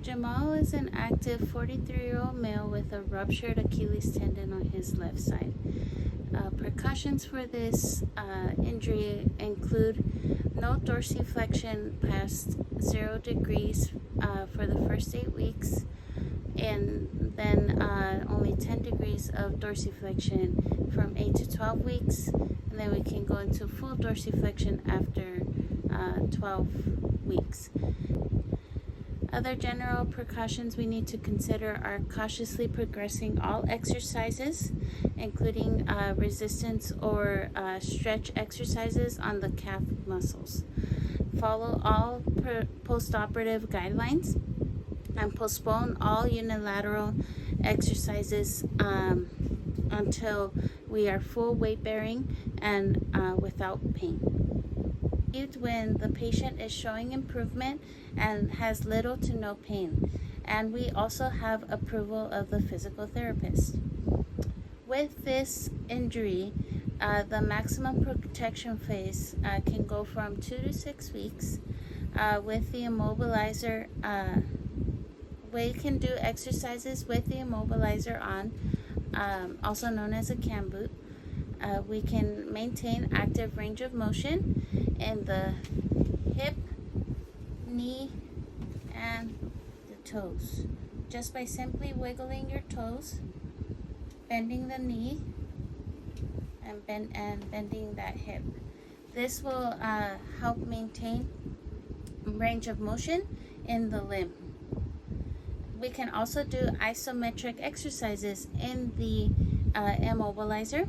Jamal is an active 43-year-old male with a ruptured Achilles tendon on his left side. Precautions for this injury include no dorsiflexion past 0 degrees for the first 8 weeks, and then only 10 degrees of dorsiflexion from 8 to 12 weeks, and then we can go into full dorsiflexion after 12 weeks. Other general precautions we need to consider are cautiously progressing all exercises, including resistance or stretch exercises on the calf muscles. Follow all post-operative guidelines and postpone all unilateral exercises until we are full weight bearing and without pain. When the patient is showing improvement and has little to no pain, and we also have approval of the physical therapist. With this injury, the maximum protection phase can go from 2 to 6 weeks. With the immobilizer, we can do exercises with the immobilizer on, also known as a cam boot. We can maintain active range of motion in the hip, knee, and the toes, just by simply wiggling your toes, bending the knee, and bending that hip. This will help maintain range of motion in the limb. We can also do isometric exercises in the immobilizer.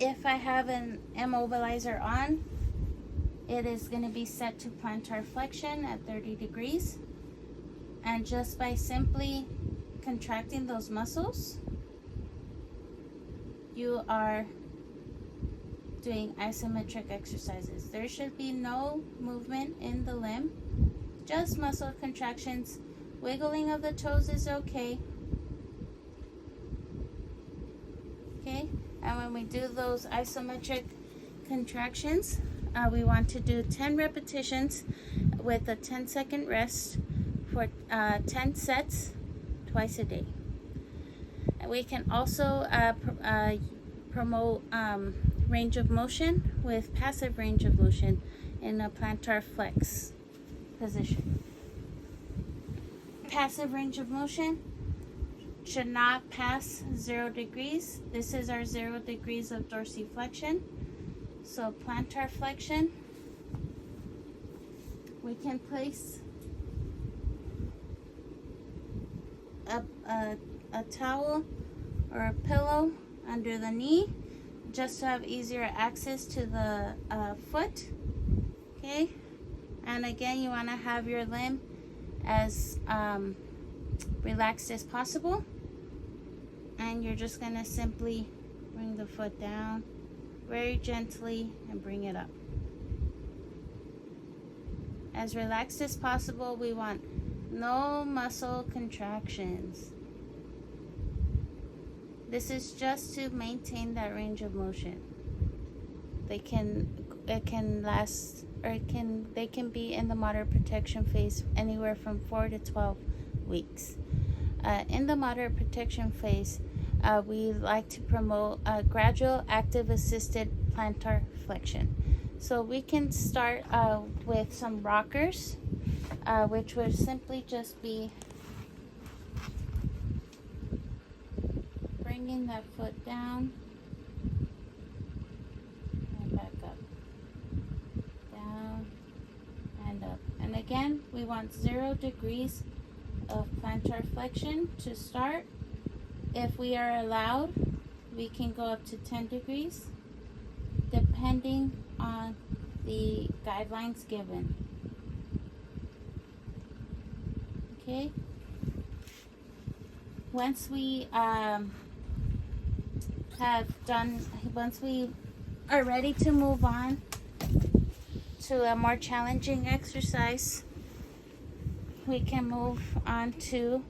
If I have an immobilizer on, it is going to be set to plantar flexion at 30 degrees. And just by simply contracting those muscles, you are doing isometric exercises. There should be no movement in the limb, just muscle contractions. Wiggling of the toes is okay. And when we do those isometric contractions, we want to do 10 repetitions with a 10-second rest for 10 sets twice a day. And we can also promote range of motion with passive range of motion in a plantar flex position. Passive range of motion should not pass 0 degrees. This is our 0 degrees of dorsiflexion. So plantar flexion, we can place a towel or a pillow under the knee just to have easier access to the foot. Okay, and again, you want to have your limb as relaxed as possible, and you're just going to simply bring the foot down very gently and bring it up. As relaxed as possible. We want no muscle contractions. This is just to maintain that range of motion. They can be in the moderate protection phase anywhere from 4 to 12 weeks. In the moderate protection phase, we like to promote gradual active assisted plantar flexion. So we can start with some rockers, which would simply just be bringing that foot down and back up, down and up. And again, we want 0 degrees of plantar flexion to start. If we are allowed, we can go up to 10 degrees depending on the guidelines given. Okay, once we once we are ready to move on to a more challenging exercise, we can move on to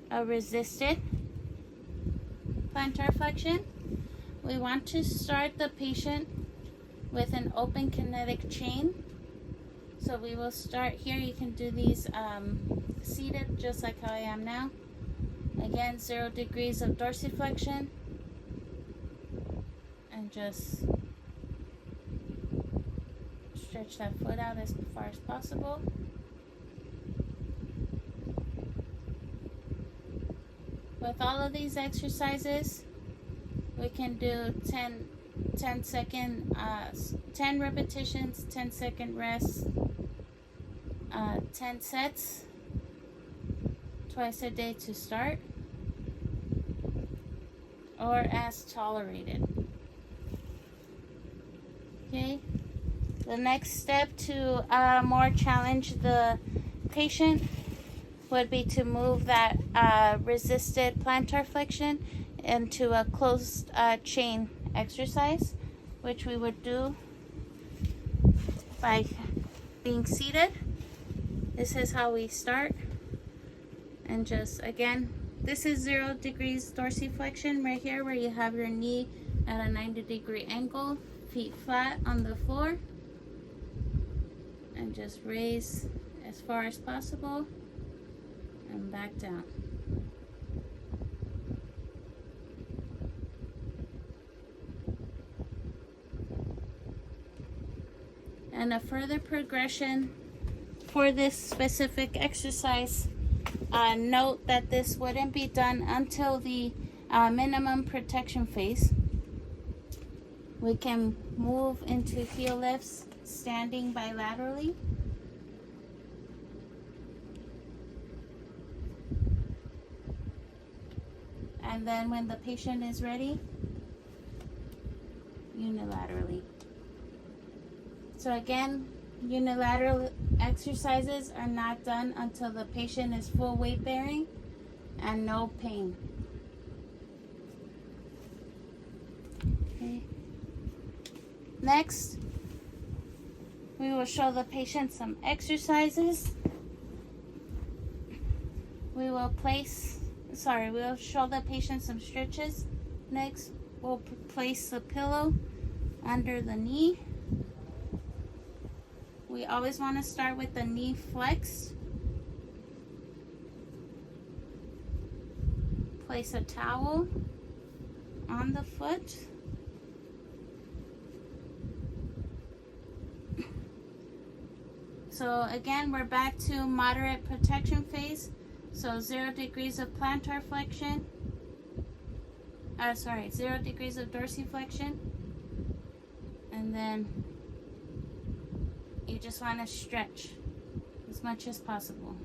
a resisted plantar flexion. We want to start the patient with an open kinetic chain. So we will start here. You can do these seated just like how I am now. Again, 0 degrees of dorsiflexion, and just stretch that foot out as far as possible. With all of these exercises, we can do 10 repetitions, 10-second rest, 10 sets, twice a day to start, or as tolerated. Okay, the next step to more challenge the patient would be to move that resisted plantar flexion into a closed chain exercise, which we would do by being seated. This is how we start, and just again, this is 0 degrees dorsiflexion right here, where you have your knee at a 90-degree angle, feet flat on the floor, and just raise as far as possible and back down. And a further progression for this specific exercise, note that this wouldn't be done until the minimum protection phase. We can move into heel lifts standing bilaterally. And then when the patient is ready, unilaterally. So again, unilateral exercises are not done until the patient is full weight bearing and no pain. Okay. Next, we will show the patient some exercises. We'll show the patient some stretches. Next, we'll place the pillow under the knee. We always want to start with the knee flexed. Place a towel on the foot. So again, we're back to moderate protection phase. So 0 degrees of plantar flexion. 0 degrees of dorsiflexion. And then you just want to stretch as much as possible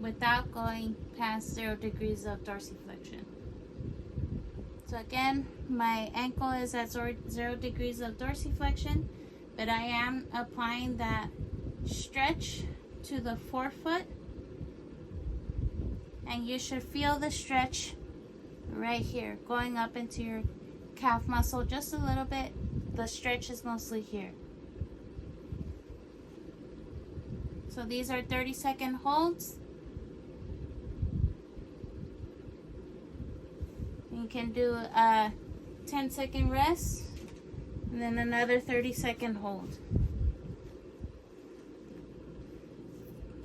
without going past 0 degrees of dorsiflexion. So again, my ankle is at 0 degrees of dorsiflexion, but I am applying that stretch to the forefoot, and you should feel the stretch right here going up into your calf muscle just a little bit. The stretch is mostly here. So these are 30-second holds. You can do a 10-second rest and then another 30-second hold.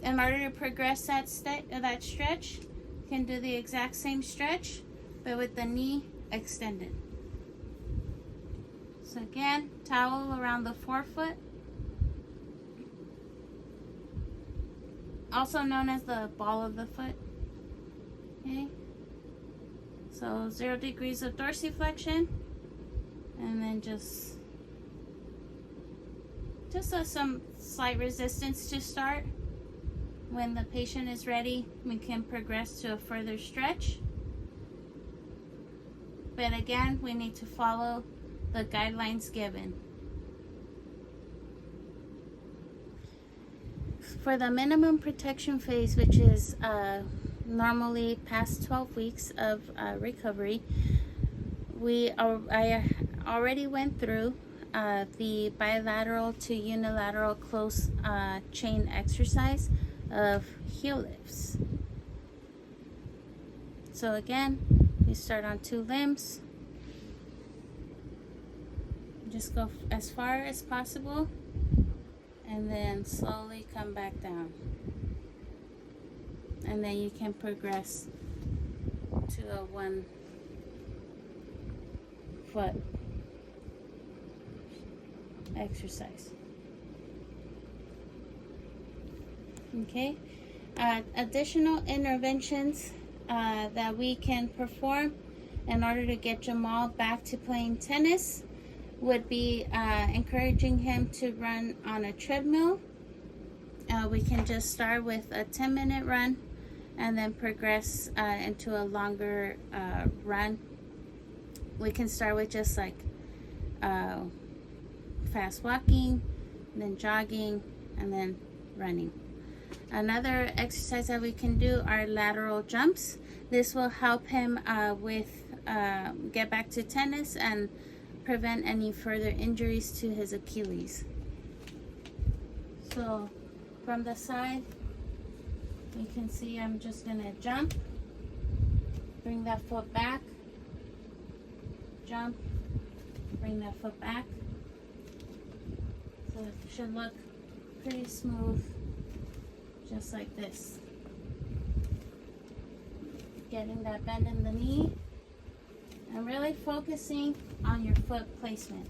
In order to progress that stretch, you can do the exact same stretch, but with the knee extended. So again, towel around the forefoot, also known as the ball of the foot. Okay, so 0 degrees of dorsiflexion, and then just some slight resistance to start. When the patient is ready, we can progress to a further stretch. But again, we need to follow the guidelines given. For the minimum protection phase, which is normally past 12 weeks of recovery, I already went through the bilateral to unilateral close chain exercise of heel lifts. So again, you start on 2 limbs. Just go as far as possible and then slowly come back down. And then you can progress to a 1 foot exercise. Okay, additional interventions that we can perform in order to get Jamal back to playing tennis would be encouraging him to run on a treadmill. We can just start with a 10-minute run and then progress into a longer run. We can start with just like fast walking, then jogging, and then running. Another exercise that we can do are lateral jumps. This will help him get back to tennis and prevent any further injuries to his Achilles. So from the side, you can see I'm just gonna jump, bring that foot back, jump, bring that foot back. So it should look pretty smooth, just like this. Getting that bend in the knee and really focusing on your foot placement.